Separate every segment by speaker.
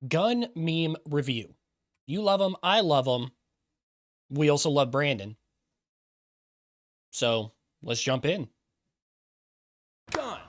Speaker 1: gun meme review. You love them. I love them. We also love Brandon. So let's jump in.
Speaker 2: Gun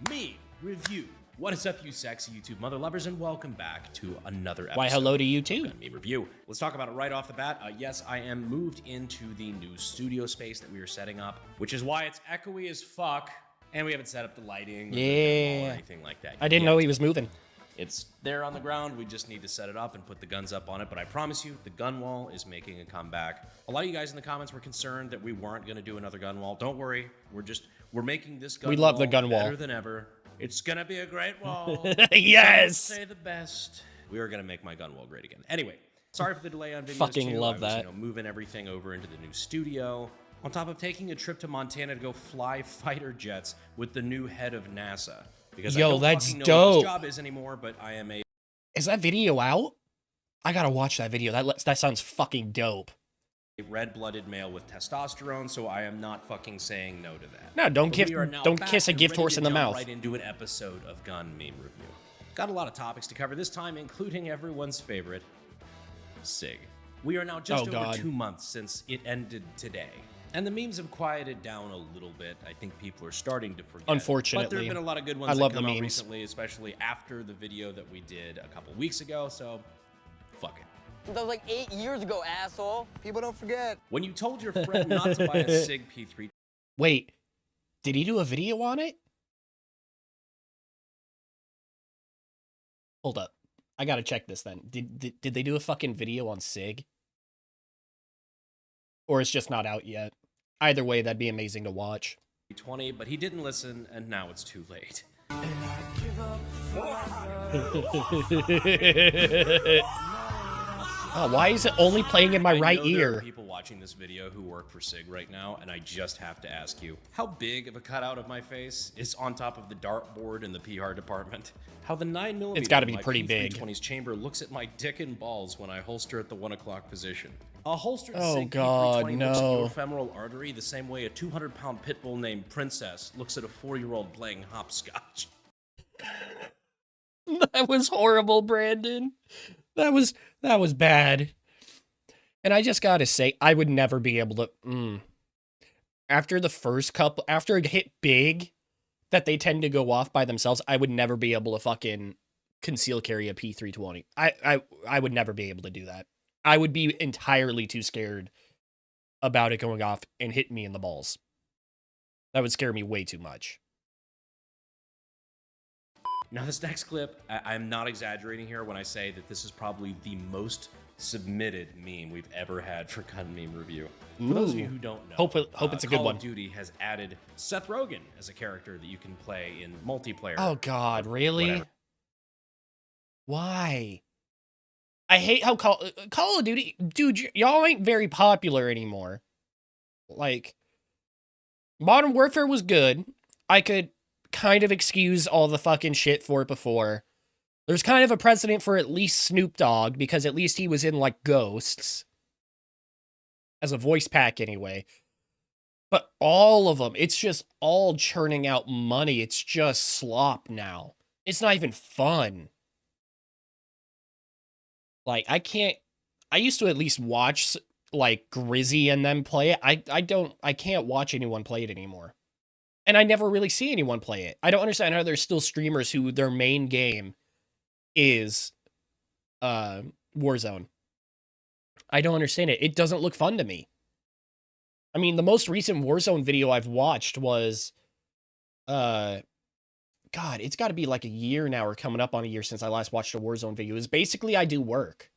Speaker 2: meme review. What is up, you sexy YouTube mother lovers, and welcome back to another episode.
Speaker 1: Why, hello to you too.
Speaker 2: Gun meme review. Let's talk about it right off the bat. Yes, I am moved into the new studio space that we are setting up, which is why it's echoey as fuck, and we haven't set up the lighting or the wall or anything like that.
Speaker 1: I didn't know he was moving.
Speaker 2: It's there on the ground. We just need to set it up and put the guns up on it. But I promise you, the gun wall is making a comeback. A lot of you guys in the comments were concerned that we weren't going to do another gun wall. Don't worry. We're making this gun wall.
Speaker 1: We love the gun wall
Speaker 2: better than ever. It's going to be a great wall.
Speaker 1: Yes.
Speaker 2: Some would say the best. We are going to make my gun wall great again. Anyway, sorry for the delay on videos.
Speaker 1: Fucking love that.
Speaker 2: Moving everything over into the new studio. On top of taking a trip to Montana to go fly fighter jets with the new head of NASA. Because
Speaker 1: yo,
Speaker 2: I don't
Speaker 1: that's
Speaker 2: fucking know
Speaker 1: dope.
Speaker 2: what this job is anymore, but I am a...
Speaker 1: Is that video out? I gotta watch that video. That sounds fucking dope.
Speaker 2: red-blooded male with testosterone, so I am not fucking saying no to that.
Speaker 1: No, don't kiss a gift horse in the mouth.
Speaker 2: Right into an episode of Gun Meme Review. Got a lot of topics to cover this time, including everyone's favorite, SIG. We are now just over 2 months since it ended today. And the memes have quieted down a little bit. I think people are starting to forget.
Speaker 1: Unfortunately.
Speaker 2: But there have been a lot of good ones that come out recently, especially after the video that we did a couple weeks ago, so fuck it.
Speaker 3: That was like 8 years ago, asshole. People don't forget.
Speaker 2: When you told your friend not to buy a SIG P320...
Speaker 1: Wait, did he do a video on it? Hold up. I gotta check this then. Did they do a fucking video on SIG? Or it's just not out yet? Either way, that'd be amazing to watch.
Speaker 2: 20, but he didn't listen, and now it's too late.
Speaker 1: Oh, why is it only playing in my right ear?
Speaker 2: There are people watching this video who work for SIG right now, and I just have to ask you, how big of a cutout of my face is on top of the dartboard in the PR department? How the 9mm
Speaker 1: it's got to be pretty big.
Speaker 2: P320's chamber looks at my dick and balls when I holster at the 1 o'clock position. A holstered
Speaker 1: oh
Speaker 2: SIG
Speaker 1: God,
Speaker 2: P320
Speaker 1: no.
Speaker 2: looks at your femoral artery the same way a 200-pound pit bull named Princess looks at a 4-year-old playing hopscotch.
Speaker 1: That was horrible, Brandon. That was bad. And I just gotta say, I would never be able to... After the first couple... After it hit big, that they tend to go off by themselves, I would never be able to fucking conceal carry a P320. I would never be able to do that. I would be entirely too scared about it going off and hitting me in the balls. That would scare me way too much.
Speaker 2: Now, this next clip, I'm not exaggerating here when I say that this is probably the most submitted meme we've ever had for Gun Meme Review. For those of you who don't know,
Speaker 1: hope it's a good one.
Speaker 2: Call of Duty has added Seth Rogen as a character that you can play in multiplayer.
Speaker 1: Oh God, really? Why? I hate how Call of Duty, dude, y'all ain't very popular anymore. Like, Modern Warfare was good. I could kind of excuse all the fucking shit for it before. There's kind of a precedent for at least Snoop Dogg, because at least he was in, like, Ghosts. As a voice pack, anyway. But all of them, it's just all churning out money. It's just slop now. It's not even fun. Like, I used to at least watch, like, Grizzy and them play it. I can't watch anyone play it anymore. And I never really see anyone play it. I don't understand how there's still streamers who their main game is Warzone. I don't understand it. It doesn't look fun to me. I mean, the most recent Warzone video I've watched was, God, it's got to be like a year now or coming up on a year since I last watched a Warzone video. It was basically I do work.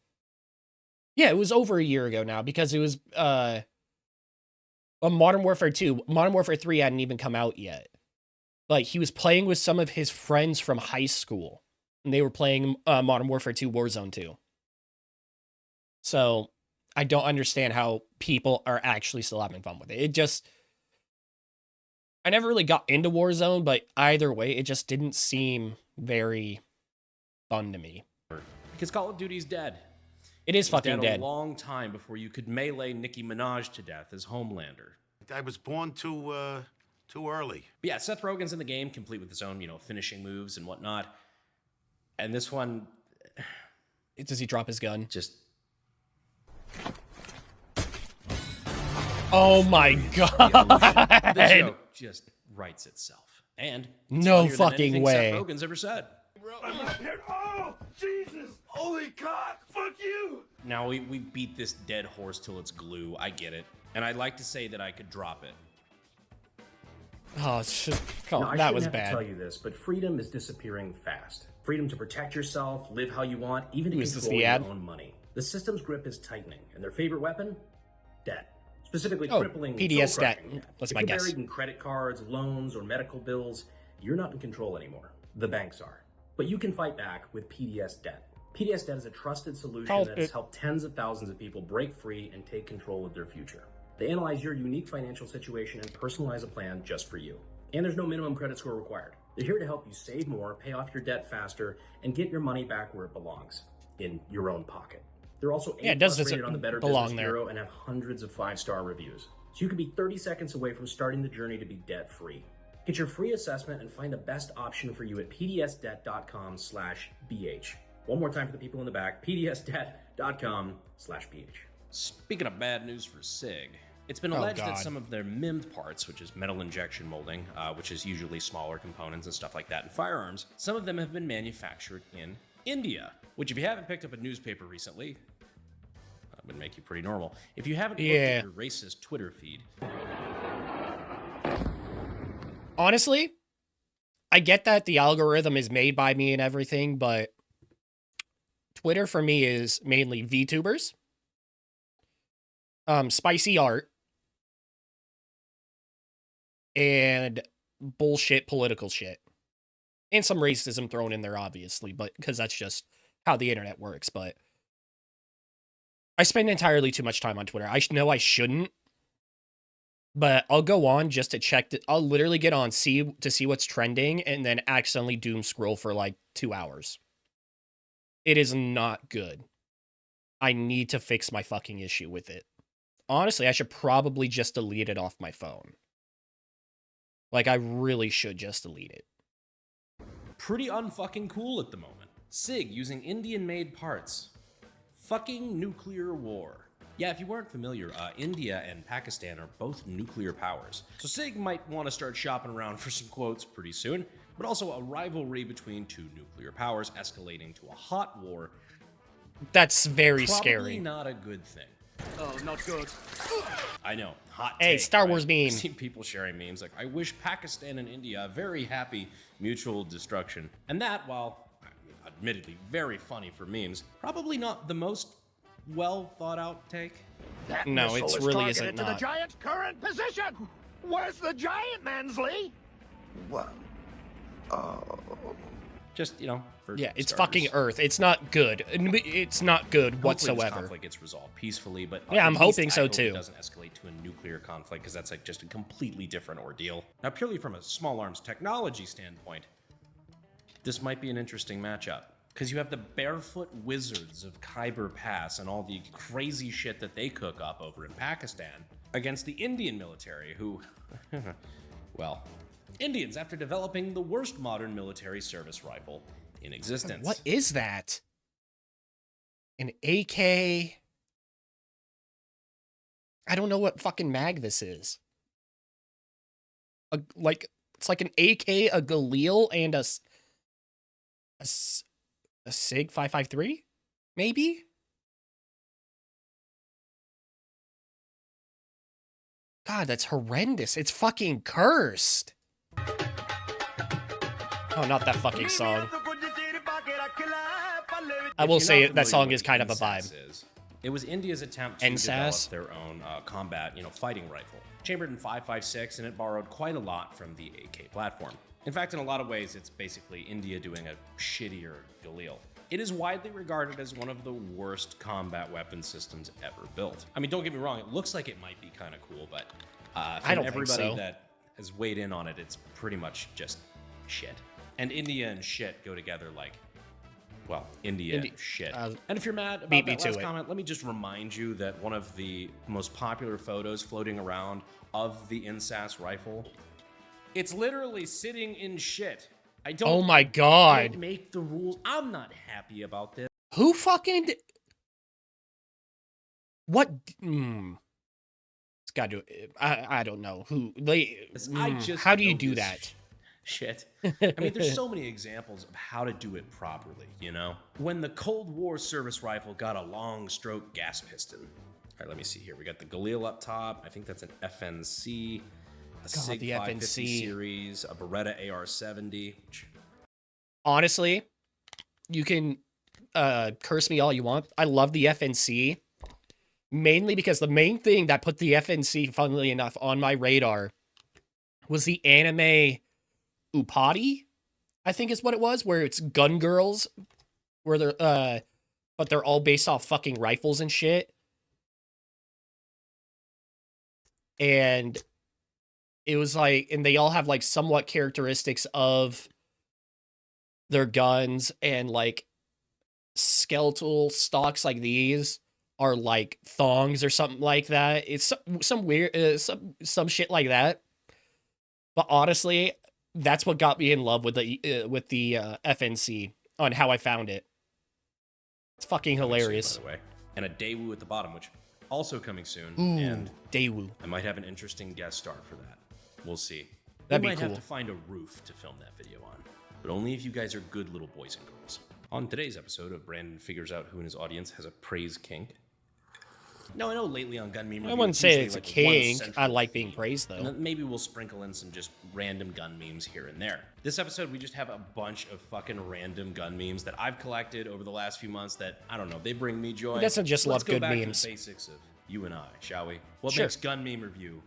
Speaker 1: Yeah, it was over a year ago now because it was Modern Warfare 2. Modern Warfare 3 hadn't even come out yet. Like, he was playing with some of his friends from high school. And they were playing Modern Warfare 2 Warzone 2. So, I don't understand how people are actually still having fun with it. It just... I never really got into Warzone, but either way, it just didn't seem very fun to me.
Speaker 2: Because Call of Duty's dead.
Speaker 1: It is fucking dead.
Speaker 2: A long time before you could melee Nicki Minaj to death as Homelander.
Speaker 4: I was born too early.
Speaker 2: But yeah, Seth Rogen's in the game, complete with his own, finishing moves and whatnot. And this one,
Speaker 1: Does he drop his gun?
Speaker 2: Just
Speaker 1: Oh my god!
Speaker 2: the joke just writes itself. And it's
Speaker 1: No
Speaker 2: funnier than
Speaker 1: fucking
Speaker 2: anything
Speaker 1: way.
Speaker 2: Seth Rogen's ever said.
Speaker 4: Oh, Jesus! Holy cock! Fuck you!
Speaker 2: Now we beat this dead horse till it's glue. I get it. And I'd like to say that I could drop it.
Speaker 1: Oh shit! Come
Speaker 5: Now,
Speaker 1: on,
Speaker 5: I
Speaker 1: that
Speaker 5: shouldn't
Speaker 1: was
Speaker 5: have to
Speaker 1: bad.
Speaker 5: tell you this, but freedom is disappearing fast. Freedom to protect yourself, live how you want, even to
Speaker 1: Is this
Speaker 5: control
Speaker 1: the
Speaker 5: your
Speaker 1: ad?
Speaker 5: own money. The system's grip is tightening, and their favorite weapon? Debt. Specifically
Speaker 1: Oh,
Speaker 5: crippling
Speaker 1: PDS
Speaker 5: soul
Speaker 1: debt.
Speaker 5: crushing debt.
Speaker 1: That's
Speaker 5: If
Speaker 1: my
Speaker 5: you're
Speaker 1: guess.
Speaker 5: buried in credit cards, loans, or medical bills, you're not in control anymore. The banks are. But you can fight back with PDS debt. PDS debt is a trusted solution that has helped tens of thousands of people break free and take control of their future. They analyze your unique financial situation and personalize a plan just for you. And there's no minimum credit score required. They're here to help you save more, pay off your debt faster, and get your money back where it belongs, in your own pocket. They're also
Speaker 1: Yeah, it does
Speaker 5: rated on the Better
Speaker 1: belong
Speaker 5: Business
Speaker 1: there.
Speaker 5: Bureau and have hundreds of 5-star reviews. So you could be 30 seconds away from starting the journey to be debt-free. Get your free assessment and find the best option for you at pdsdebt.com/bh. One more time for the people in the back, pdsdebt.com/bh.
Speaker 2: Speaking of bad news for SIG, it's been
Speaker 1: Oh,
Speaker 2: alleged that
Speaker 1: God.
Speaker 2: some of their MIMD parts, which is metal injection molding, which is usually smaller components and stuff like that in firearms, some of them have been manufactured in India. Which, if you haven't picked up a newspaper recently, would make you pretty normal. If you haven't looked
Speaker 1: Yeah.
Speaker 2: at your racist Twitter feed,
Speaker 1: Honestly, I get that the algorithm is made by me and everything, but Twitter for me is mainly VTubers, spicy art, and bullshit political shit. And some racism thrown in there, obviously, but because that's just how the internet works. But I spend entirely too much time on Twitter. I know I shouldn't, but I'll go on just to check. I'll literally get on to see what's trending and then accidentally doom scroll for like 2 hours. It is not good. I need to fix my fucking issue with it. Honestly, I should probably just delete it off my phone. Like, I really should just delete it.
Speaker 2: pretty unfucking cool at the moment. SIG using Indian-made parts. Fucking nuclear war. Yeah, if you weren't familiar, India and Pakistan are both nuclear powers. So SIG might want to start shopping around for some quotes pretty soon, but also a rivalry between two nuclear powers escalating to a hot war.
Speaker 1: That's very
Speaker 2: Probably
Speaker 1: scary.
Speaker 2: not a good thing.
Speaker 3: Oh, not good.
Speaker 2: I know, hot
Speaker 1: Hey,
Speaker 2: take,
Speaker 1: Star
Speaker 2: right?
Speaker 1: Wars meme.
Speaker 2: I've seen people sharing memes like, I wish Pakistan and India a very happy mutual destruction. And that, while admittedly very funny for memes, probably not the most well thought out take.
Speaker 6: That
Speaker 1: No,
Speaker 6: missile
Speaker 1: it's
Speaker 6: is
Speaker 1: really
Speaker 6: targeted
Speaker 1: isn't
Speaker 6: to
Speaker 1: not.
Speaker 6: the giant's current position. Where's the giant, Mansley? Well,
Speaker 2: Just, you know, for
Speaker 1: Yeah, it's
Speaker 2: starters.
Speaker 1: fucking Earth. It's not good. It's not good
Speaker 2: Hopefully this
Speaker 1: whatsoever.
Speaker 2: conflict gets resolved peacefully, but
Speaker 1: Yeah, I'm
Speaker 2: at least
Speaker 1: hoping
Speaker 2: I
Speaker 1: so
Speaker 2: hope
Speaker 1: too.
Speaker 2: It doesn't escalate to a nuclear conflict because that's like just a completely different ordeal. Now, purely from a small arms technology standpoint, this might be an interesting matchup because you have the barefoot wizards of Khyber Pass and all the crazy shit that they cook up over in Pakistan against the Indian military, who, well, Indians after developing the worst modern military service rifle in existence.
Speaker 1: What is that? An AK? I don't know what fucking mag this is. It's like an AK, a Galil, and a SIG 553? Maybe? God, that's horrendous. It's fucking cursed. Oh, not that fucking song. I will say that song is kind of a vibe.
Speaker 2: It was India's attempt to
Speaker 1: NSAS?
Speaker 2: develop their own combat, fighting rifle. Chambered in 5.56, and it borrowed quite a lot from the AK platform. In fact, in a lot of ways, it's basically India doing a shittier Galil. It is widely regarded as one of the worst combat weapon systems ever built. I mean, don't get me wrong, it looks like it might be kind of cool, but
Speaker 1: I
Speaker 2: from
Speaker 1: don't think
Speaker 2: everybody
Speaker 1: so.
Speaker 2: that has weighed in on it, it's pretty much just shit. And India and shit go together like, well, India and shit. And if you're mad about
Speaker 1: beat me
Speaker 2: that
Speaker 1: to
Speaker 2: last
Speaker 1: it.
Speaker 2: comment, let me just remind you that one of the most popular photos floating around of the INSAS rifle, it's literally sitting in shit. I don't
Speaker 1: Oh my
Speaker 2: can't
Speaker 1: god.
Speaker 2: make the rules. I'm not happy about this.
Speaker 1: Who fucking... What? It's got to... I don't know. Who... how do you do that?
Speaker 2: Shit. I mean, there's so many examples of how to do it properly, you know? When the Cold War service rifle got a long stroke gas piston. All right, let me see here. We got the Galil up top. I think that's an FNC. A SIG P320 series. A Beretta AR-70.
Speaker 1: Honestly, you can curse me all you want. I love the FNC. Mainly because the main thing that put the FNC, funnily enough, on my radar was the anime Upati, I think is what it was, where it's gun girls, where they're, but they're all based off fucking rifles and shit. And it was like, and they all have like somewhat characteristics of their guns, and like skeletal stocks like these are like thongs or something like that. It's some weird, some shit like that. But honestly, that's what got me in love with the FNC on how I found it. It's fucking hilarious.
Speaker 2: By the way. And a Daewoo at the bottom, which also coming soon.
Speaker 1: Ooh,
Speaker 2: and
Speaker 1: Daewoo.
Speaker 2: I might have an interesting guest star for that. We'll see.
Speaker 1: That'd
Speaker 2: we
Speaker 1: be
Speaker 2: might
Speaker 1: cool.
Speaker 2: have to find a roof to film that video on, but only if you guys are good little boys and girls. On today's episode of Brandon Figures Out Who in His Audience Has a Praise Kink. Now, I know lately on Gun Meme Review,
Speaker 1: I wouldn't say it's a
Speaker 2: like one
Speaker 1: kink.
Speaker 2: central
Speaker 1: I like being
Speaker 2: theme,
Speaker 1: praised, though.
Speaker 2: and then maybe we'll sprinkle in some just random gun memes here and there. This episode, we just have a bunch of fucking random gun memes that I've collected over the last few months that, I don't know, they bring me joy.
Speaker 1: Who doesn't just
Speaker 2: Let's
Speaker 1: love
Speaker 2: go
Speaker 1: good
Speaker 2: back
Speaker 1: memes?
Speaker 2: to the basics of you and I, shall we? What
Speaker 1: Sure.
Speaker 2: makes Gun Meme Review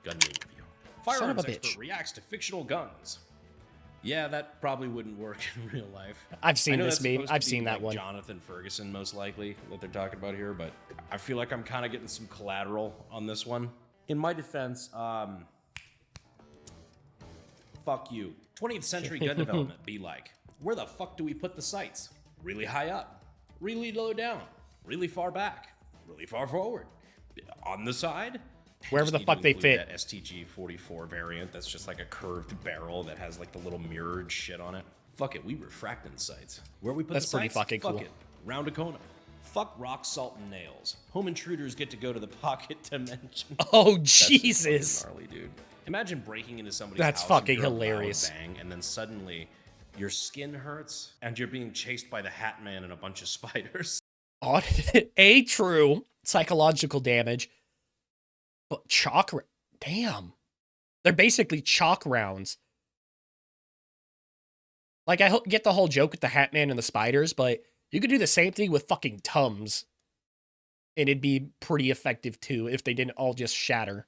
Speaker 2: Gun Meme Review?
Speaker 1: Son of
Speaker 2: Firearms
Speaker 1: a
Speaker 2: expert
Speaker 1: bitch.
Speaker 2: reacts to fictional guns. Yeah, that probably wouldn't work in real life.
Speaker 1: I've
Speaker 2: I
Speaker 1: seen
Speaker 2: know
Speaker 1: this
Speaker 2: that's
Speaker 1: meme.
Speaker 2: supposed to
Speaker 1: I've
Speaker 2: be,
Speaker 1: seen that
Speaker 2: like,
Speaker 1: one.
Speaker 2: Jonathan Ferguson, most likely, that they're talking about here, but I feel like I'm kind of getting some collateral on this one. In my defense, fuck you. 20th century gun development be like, where the fuck do we put the sights? Really high up, really low down, really far back, really far forward, on the side?
Speaker 1: Wherever the fuck they fit.
Speaker 2: That STG 44 variant that's just like a curved barrel that has like the little mirrored shit on it. Fuck it, we refract in sights. Where we put
Speaker 1: That's
Speaker 2: the
Speaker 1: pretty
Speaker 2: sights?
Speaker 1: fucking
Speaker 2: Fuck
Speaker 1: cool.
Speaker 2: it, round a Kona. Fuck rock, salt, and nails. Home intruders get to go to the pocket dimension.
Speaker 1: Oh,
Speaker 2: That's just
Speaker 1: Jesus.
Speaker 2: fucking gnarly, dude. Imagine breaking into somebody's
Speaker 1: That's
Speaker 2: house
Speaker 1: fucking
Speaker 2: and hear a loud
Speaker 1: hilarious.
Speaker 2: bang, and then suddenly your skin hurts and you're being chased by the Hat Man and a bunch of spiders.
Speaker 1: True psychological damage, but damn, they're basically chalk rounds. Like, I get the whole joke with the Hat Man and the spiders, but you could do the same thing with fucking Tums, and it'd be pretty effective too if they didn't all just shatter.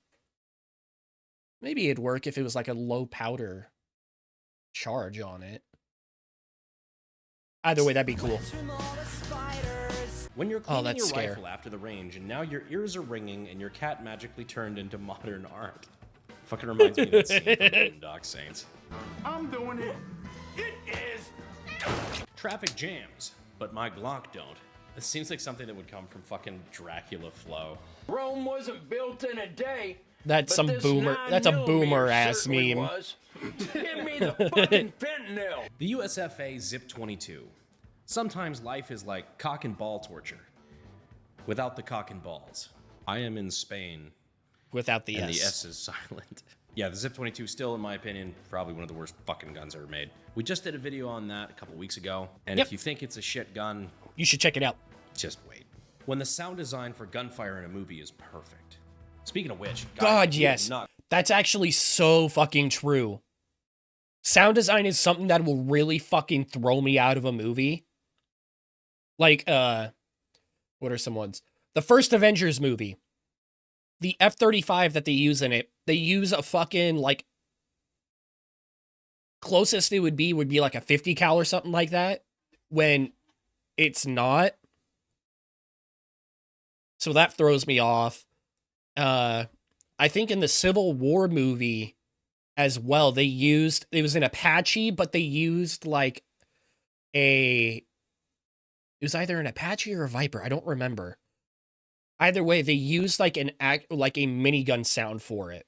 Speaker 1: Maybe it'd work if it was like a low powder charge on it. Either way, that'd be cool.
Speaker 2: When you're cleaning
Speaker 1: that's
Speaker 2: your
Speaker 1: scary.
Speaker 2: rifle after the range and now your ears are ringing and your cat magically turned into modern art. Fucking reminds me of that scene from Boondock Saints.
Speaker 4: I'm doing it. It is.
Speaker 2: Traffic jams, but my Glock don't. It seems like something that would come from fucking Dracula Flow.
Speaker 6: Rome wasn't built in a day.
Speaker 1: That's
Speaker 6: but
Speaker 1: some
Speaker 6: this
Speaker 1: boomer. That's a
Speaker 6: 9mm
Speaker 1: boomer ass
Speaker 6: certainly
Speaker 1: meme.
Speaker 6: was. Give me the fucking fentanyl.
Speaker 2: The USFA Zip 22. Sometimes life is like cock and ball torture. Without the cock and balls. I am in Spain.
Speaker 1: Without the
Speaker 2: And
Speaker 1: S.
Speaker 2: the S is silent. Yeah, the Zip 22 still, in my opinion, probably one of the worst fucking guns ever made. We just did a video on that a couple weeks ago, and
Speaker 1: Yep.
Speaker 2: if you think it's a shit gun,
Speaker 1: You should check it out.
Speaker 2: just wait. When the sound design for gunfire in a movie is perfect. Speaking of which, guys,
Speaker 1: God,
Speaker 2: we
Speaker 1: yes.
Speaker 2: have not-
Speaker 1: That's actually so fucking true. Sound design is something that will really fucking throw me out of a movie. Like, what are some ones? The first Avengers movie. The F-35 that they use in it, they use a fucking, like, closest it would be like a 50 cal or something like that, when it's not. So that throws me off. I think in the Civil War movie as well, it was an Apache, but they used like it was either an Apache or a Viper. I don't remember. Either way, they used like a minigun sound for it.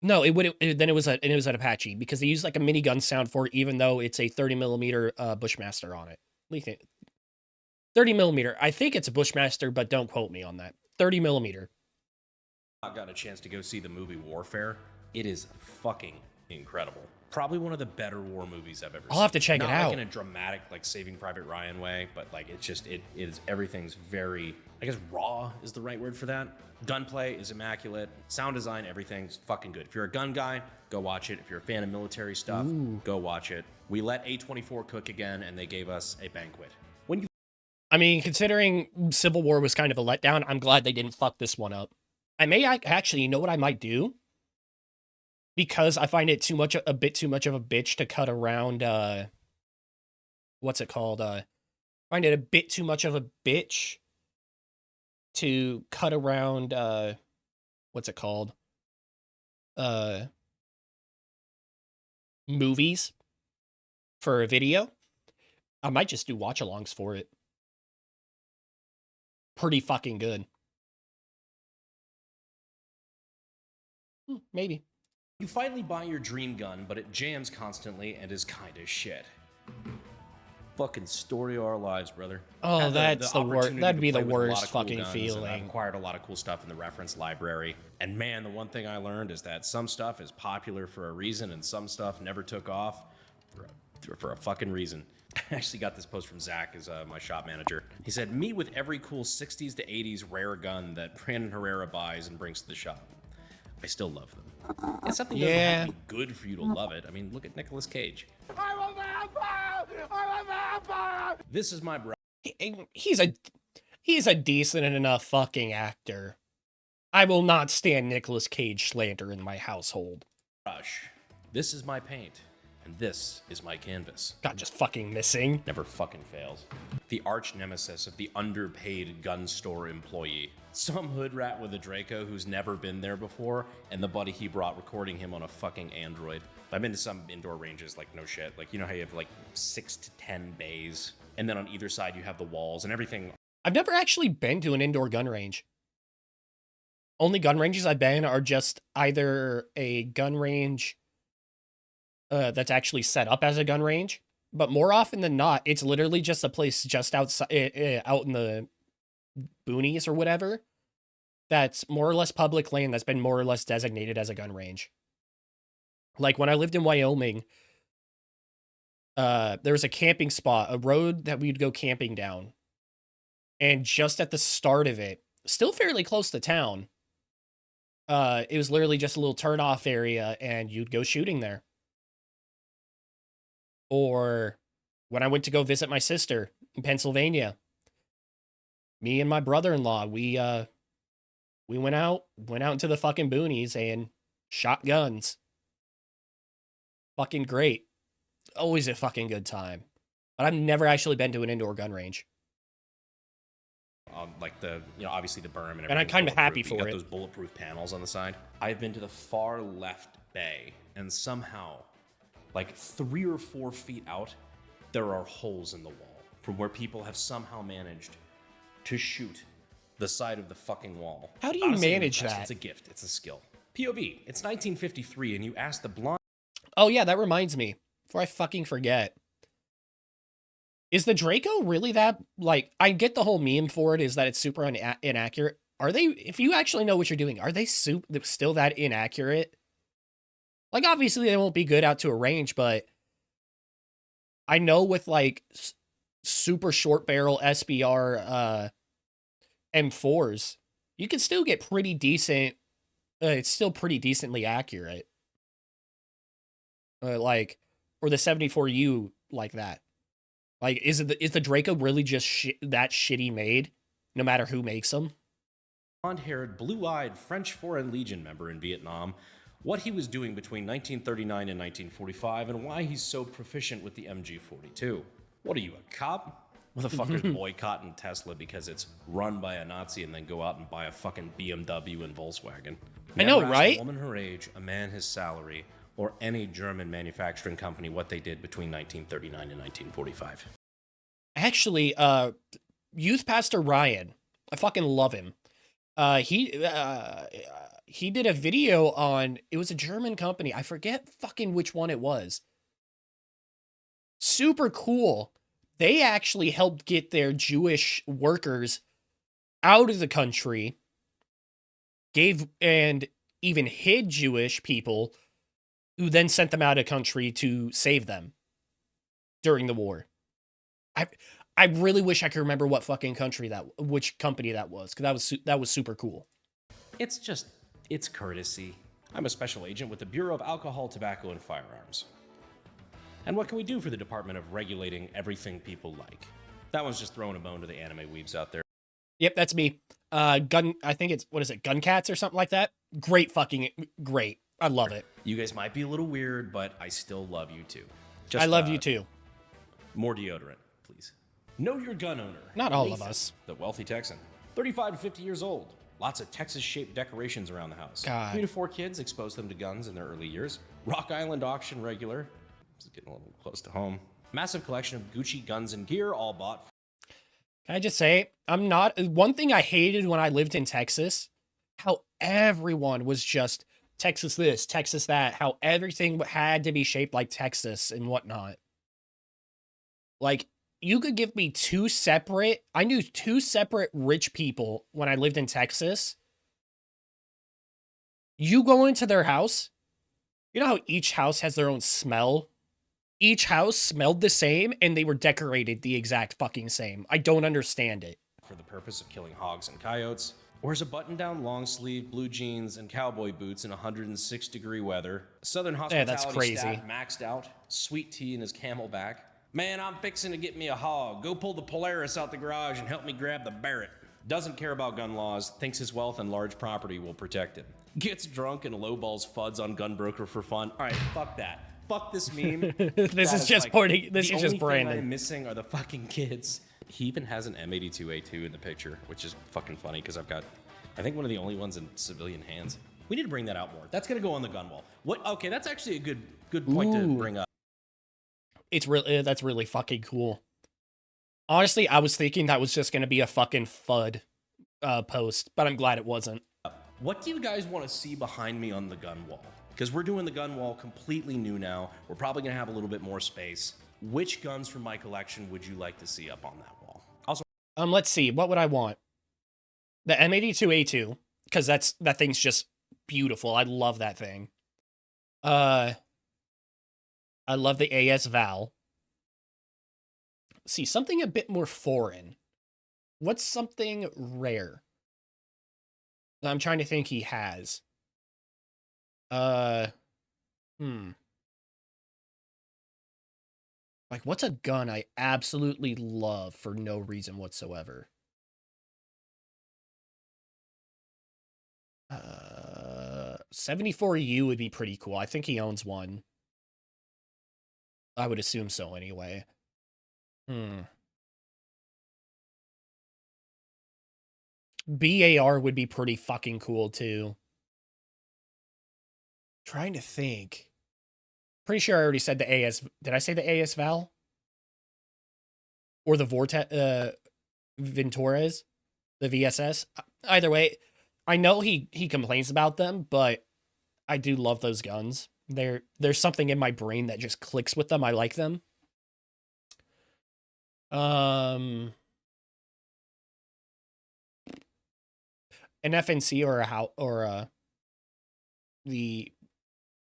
Speaker 1: No, it was an Apache because they used like a minigun sound for it, even though it's a 30mm Bushmaster on it. 30 millimeter. I think it's a Bushmaster, but don't quote me on that. 30 millimeter.
Speaker 2: I got a chance to go see the movie Warfare. It is fucking incredible. Probably one of the better war movies I've ever seen.
Speaker 1: I'll have to check it out.
Speaker 2: Not like in a dramatic, like Saving Private Ryan way, but like it's just, it is, everything's very, I guess raw is the right word for that. Gunplay is immaculate. Sound design, everything's fucking good. If you're a gun guy, go watch it. If you're a fan of military stuff, go watch it. We let A24 cook again, and they gave us a banquet.
Speaker 1: I mean, considering Civil War was kind of a letdown, I'm glad they didn't fuck this one up. I may actually, you know what I might do? Because I find it a bit too much of a bitch to cut around, what's it called? Find it a bit too much of a bitch to cut around, what's it called? Movies for a video. I might just do watch-alongs for it. Pretty fucking good. Maybe.
Speaker 2: You finally buy your dream gun, but it jams constantly and is kind of shit. Fucking story of our lives, brother.
Speaker 1: Oh, that's the worst. That'd be the worst fucking
Speaker 2: I've
Speaker 1: feeling.
Speaker 2: acquired a lot of cool stuff in the reference library. And man, the one thing I learned is that some stuff is popular for a reason and some stuff never took off for a fucking reason. I actually got this post from Zach, as my shop manager. He said, "Me with every cool 60s to 80s rare gun that Brandon Herrera buys and brings to the shop. I still love them." It's something that doesn't have to be good for you to love it. I mean, look at Nicolas Cage.
Speaker 6: I'm a vampire! I'm a vampire!
Speaker 2: This is my bro.
Speaker 1: He's a decent enough fucking actor. I will not stand Nicolas Cage slander in my household.
Speaker 2: Rush. This is my paint. And this is my canvas.
Speaker 1: God, just fucking missing.
Speaker 2: Never fucking fails. The arch nemesis of the underpaid gun store employee. Some hood rat with a Draco who's never been there before, and the buddy he brought recording him on a fucking Android. I've been to some indoor ranges, like no shit. Like, you know how you have like 6 to 10 bays, and then on either side you have the walls and everything.
Speaker 1: I've never actually been to an indoor gun range. Only gun ranges I've been are just either a gun range that's actually set up as a gun range, but more often than not, it's literally just a place just outside, out in the boonies or whatever, that's more or less public land that's been more or less designated as a gun range. Like when I lived in Wyoming, there was a camping spot, a road that we'd go camping down, and just at the start of it, still fairly close to town, it was literally just a little turn-off area, and you'd go shooting there. Or when I went to go visit my sister in Pennsylvania, me and my brother-in-law, we went out into the fucking boonies and shot guns. Fucking great. Always a fucking good time. But I've never actually been to an indoor gun range.
Speaker 2: Like the, you know, obviously the berm and everything.
Speaker 1: And I'm kind of happy for
Speaker 2: you got
Speaker 1: it.
Speaker 2: those bulletproof panels on the side. I've been to the far left bay, and somehow, like 3 or 4 feet out, there are holes in the wall from where people have somehow managed to shoot the side of the fucking wall.
Speaker 1: How do you manage
Speaker 2: impressed.
Speaker 1: that?
Speaker 2: It's a gift. It's a skill. POV. It's 1953, and you ask the blonde.
Speaker 1: Oh yeah, that reminds me. Before I fucking forget. Is the Draco really that, like, I get the whole meme for it is that it's super inaccurate. Are they, if you actually know what you're doing, are they still that inaccurate? Like, obviously they won't be good out to a range, but I know with, like, super short barrel SBR M4s, you can still get pretty decent, it's still pretty decently accurate. Like, or the 74U like that. Like, is the Draco really just that shitty made, no matter who makes them?
Speaker 2: Blonde-haired, blue-eyed French Foreign Legion member in Vietnam, what he was doing between 1939 and 1945, and why he's so proficient with the MG42. What are you, a cop? Motherfuckers boycotting Tesla because it's run by a Nazi and then go out and buy a fucking BMW and Volkswagen.
Speaker 1: I know,
Speaker 2: Never ask
Speaker 1: right?
Speaker 2: A woman her age, a man his salary, or any German manufacturing company what they did between 1939 and 1945.
Speaker 1: Actually, Youth Pastor Ryan, I fucking love him. He did a video on, it was a German company. I forget fucking which one it was. Super cool. they actually helped get their Jewish workers out of the country, and even hid Jewish people, who then sent them out of country to save them during the war. I really wish I could remember what fucking which company that was, because that was super cool.
Speaker 2: It's courtesy. I'm a special agent with the Bureau of Alcohol, Tobacco, and Firearms. And what can we do for the Department of Regulating Everything People Like? That one's just throwing a bone to the anime weebs out there.
Speaker 1: Yep, that's me. I think it's, what is it, Gun Cats or something like that? Great. I love it.
Speaker 2: You guys might be a little weird, but I still love you too.
Speaker 1: I love you too.
Speaker 2: More deodorant, please. Know your gun owner.
Speaker 1: Not all of us.
Speaker 2: The wealthy Texan. 35 to 50 years old. Lots of Texas-shaped decorations around the house.
Speaker 1: God.
Speaker 2: 3 to 4 kids, expose them to guns in their early years. Rock Island auction regular. This is getting a little close to home. Massive collection of Gucci guns and gear, all bought.
Speaker 1: Can I just say, one thing I hated when I lived in Texas, how everyone was just Texas this, Texas that, how everything had to be shaped like Texas and whatnot. Like, you could give me I knew two separate rich people when I lived in Texas. You go into their house, you know how each house has their own smell? Each house smelled the same, and they were decorated the exact fucking same. I don't understand it.
Speaker 2: For the purpose of killing hogs and coyotes. Wears a button-down long sleeve, blue jeans, and cowboy boots in 106-degree weather. Southern hospitality
Speaker 1: that's crazy.
Speaker 2: stat maxed out. Sweet tea in his Camelback. Man, I'm fixing to get me a hog. Go pull the Polaris out the garage and help me grab the Barrett. Doesn't care about gun laws. Thinks his wealth and large property will protect him. Gets drunk and lowballs fuds on Gunbroker for fun. All right, fuck that. Fuck this meme.
Speaker 1: This is just Brandon.
Speaker 2: The only thing I'm missing are the fucking kids. He even has an M82A2 in the picture, which is fucking funny because I've got, I think, one of the only ones in civilian hands. We need to bring that out more. That's gonna go on the gun wall. What? Okay, that's actually a good point to bring up.
Speaker 1: That's really fucking cool. Honestly, I was thinking that was just gonna be a fucking FUD post, but I'm glad it wasn't.
Speaker 2: What do you guys want to see behind me on the gun wall? Because we're doing the gun wall completely new now. We're probably gonna have a little bit more space. Which guns from my collection would you like to see up on that wall? Also,
Speaker 1: let's see. What would I want? The M82A2, because that thing's just beautiful. I love that thing. I love the AS Val. Let's see, something a bit more foreign. What's something rare that I'm trying to think he has? Like, what's a gun I absolutely love for no reason whatsoever? 74U would be pretty cool. I think he owns one. I would assume so anyway. BAR would be pretty fucking cool too. Trying to think. Pretty sure I already said the AS. Did I say the AS Val? Or the Ventores? The VSS? Either way, I know he complains about them, but I do love those guns. There's something in my brain that just clicks with them. I like them. An FNC or the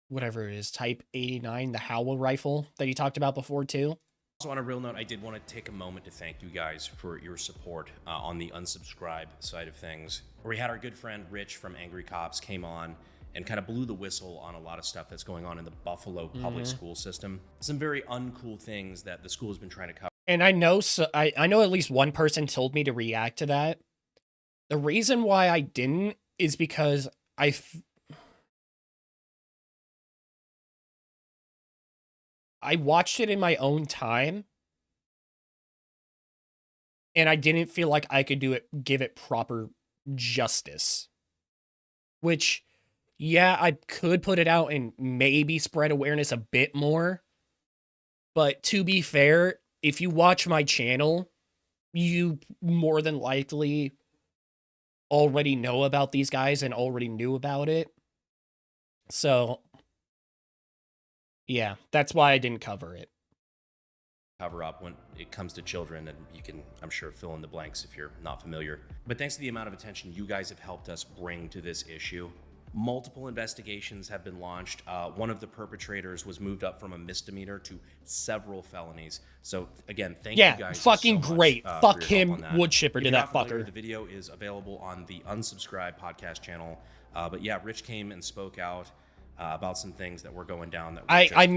Speaker 1: whatever it is, Type 89, the Howell rifle that you talked about before too.
Speaker 2: Also, on a real note, I did want to take a moment to thank you guys for your support on the unsubscribe side of things, where we had our good friend Rich from Angry Cops came on and kind of blew the whistle on a lot of stuff that's going on in the Buffalo public school system. Some very uncool things that the school has been trying to cover.
Speaker 1: And I know at least one person told me to react to that. The reason why I didn't is because I watched it in my own time, and I didn't feel like I could give it proper justice. Which, yeah, I could put it out and maybe spread awareness a bit more. But to be fair, if you watch my channel, you more than likely already know about these guys and already knew about it. So, yeah, that's why I didn't cover it.
Speaker 2: cover up when it comes to children, and you can, I'm sure, fill in the blanks if you're not familiar. But thanks to the amount of attention you guys have helped us bring to this issue, multiple investigations have been launched. One of the perpetrators was moved up from a misdemeanor to several felonies. So again, thank you guys.
Speaker 1: Yeah, fucking
Speaker 2: so
Speaker 1: great.
Speaker 2: much,
Speaker 1: Fuck
Speaker 2: for your help
Speaker 1: him,
Speaker 2: on that.
Speaker 1: wood chipper to that fucker.
Speaker 2: The video is available on the Unsubscribe podcast channel. But yeah, Rich came and spoke out about some things that were going down. That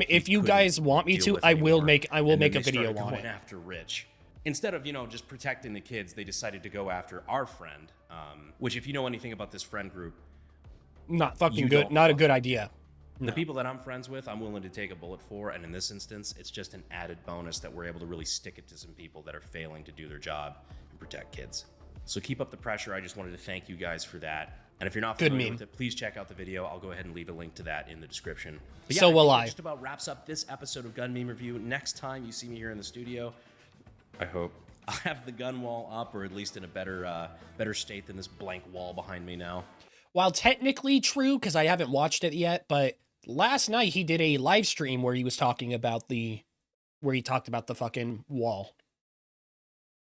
Speaker 1: if you guys want me to, I will make a video on it.
Speaker 2: After Rich, instead of just protecting the kids, they decided to go after our friend. Which, if you know anything about this friend group,
Speaker 1: not fucking good. Not a good idea.
Speaker 2: The people that I'm friends with, I'm willing to take a bullet for, and in this instance, it's just an added bonus that we're able to really stick it to some people that are failing to do their job and protect kids. So keep up the pressure. I just wanted to thank you guys for that. And if you're not familiar with it, please check out the video. I'll go ahead and leave a link to that in the description. But yeah,
Speaker 1: so will I.
Speaker 2: That just about wraps up this episode of Gun Meme Review. Next time you see me here in the studio, I hope I'll have the gun wall up, or at least in a better state than this blank wall behind me now.
Speaker 1: While technically true, because I haven't watched it yet, but last night he did a live stream where he was talking about where he talked about the fucking wall.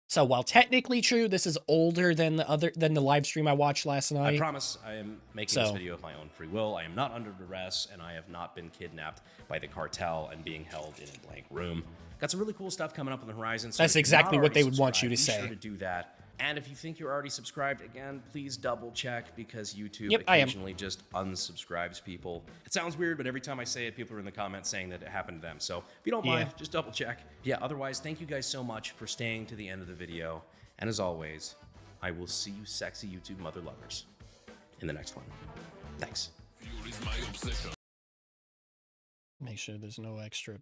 Speaker 1: So while technically true, this is older than the live stream I watched last night.
Speaker 2: I promise I am making this video of my own free will. I am not under duress, and I have not been kidnapped by the cartel and being held in a blank room. Got some really cool stuff coming up on the horizon. So
Speaker 1: that's exactly what they would want you to say.
Speaker 2: Be sure to do that. And if you think you're already subscribed, again, please double check, because YouTube occasionally just unsubscribes people. It sounds weird, but every time I say it, people are in the comments saying that it happened to them. So if you don't mind, just double check. Yeah, otherwise, thank you guys so much for staying to the end of the video. And as always, I will see you sexy YouTube mother lovers in the next one. Thanks.
Speaker 1: Make sure there's no extra.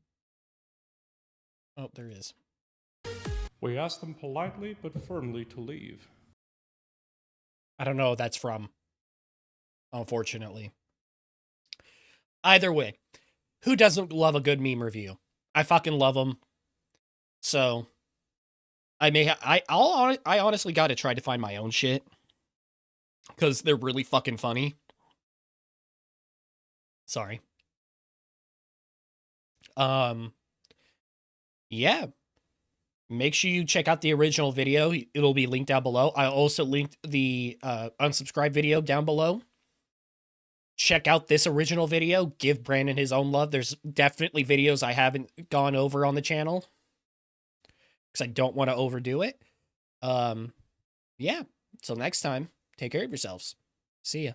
Speaker 1: Oh, there is.
Speaker 7: We asked them politely but firmly to leave.
Speaker 1: I don't know what that's from, unfortunately. Either way, who doesn't love a good meme review? I fucking love them. So, I honestly got to try to find my own shit, because they're really fucking funny. Sorry. Yeah. Make sure you check out the original video. It'll be linked down below. I also linked the unsubscribe video down below. Check out this original video. Give Brandon his own love. There's definitely videos I haven't gone over on the channel, because I don't want to overdo it. Yeah. Till next time, take care of yourselves. See ya.